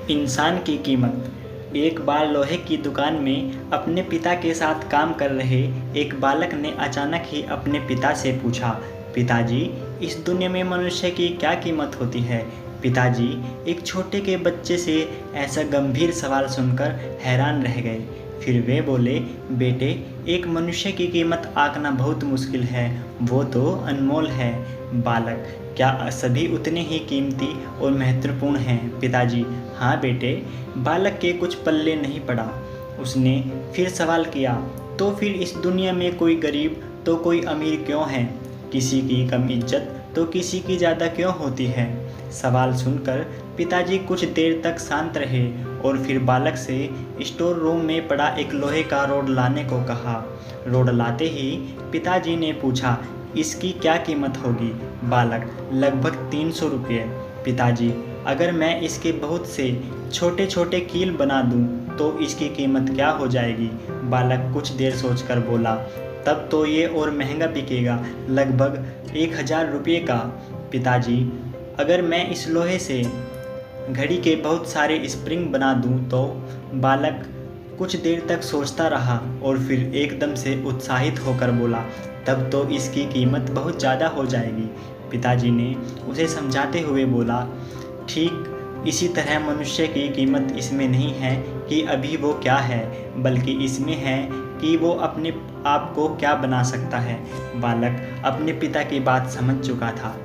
इंसान की कीमत। एक बार लोहे की दुकान में अपने पिता के साथ काम कर रहे एक बालक ने अचानक ही अपने पिता से पूछा, पिताजी, इस दुनिया में मनुष्य की क्या कीमत होती है? पिताजी एक छोटे के बच्चे से ऐसा गंभीर सवाल सुनकर हैरान रह गए। फिर वे बोले, बेटे, एक मनुष्य की कीमत आंकना बहुत मुश्किल है, वो तो अनमोल है। बालक, क्या सभी उतने ही कीमती और महत्वपूर्ण हैं? पिताजी, हाँ बेटे। बालक के कुछ पल्ले नहीं पड़ा। उसने फिर सवाल किया, तो फिर इस दुनिया में कोई गरीब तो कोई अमीर क्यों है? किसी की कम इज्जत तो किसी की ज़्यादा क्यों होती है? सवाल सुनकर पिताजी कुछ देर तक शांत रहे और फिर बालक से स्टोर रूम में पड़ा एक लोहे का रोड लाने को कहा। रोड लाते ही पिताजी ने पूछा, इसकी क्या कीमत होगी? बालक, लगभग 300 रुपये। पिताजी, अगर मैं इसके बहुत से छोटे छोटे कील बना दूं तो इसकी कीमत क्या हो जाएगी? बालक कुछ देर सोचकर बोला, तब तो ये और महंगा बिकेगा, लगभग 1000 रुपये का। पिताजी, अगर मैं इस लोहे से घड़ी के बहुत सारे स्प्रिंग बना दूं तो? बालक कुछ देर तक सोचता रहा और फिर एकदम से उत्साहित होकर बोला, तब तो इसकी कीमत बहुत ज़्यादा हो जाएगी। पिताजी ने उसे समझाते हुए बोला, ठीक इसी तरह मनुष्य की कीमत इसमें नहीं है कि अभी वो क्या है, बल्कि इसमें है कि वो अपने आप को क्या बना सकता है। बालक अपने पिता की बात समझ चुका था।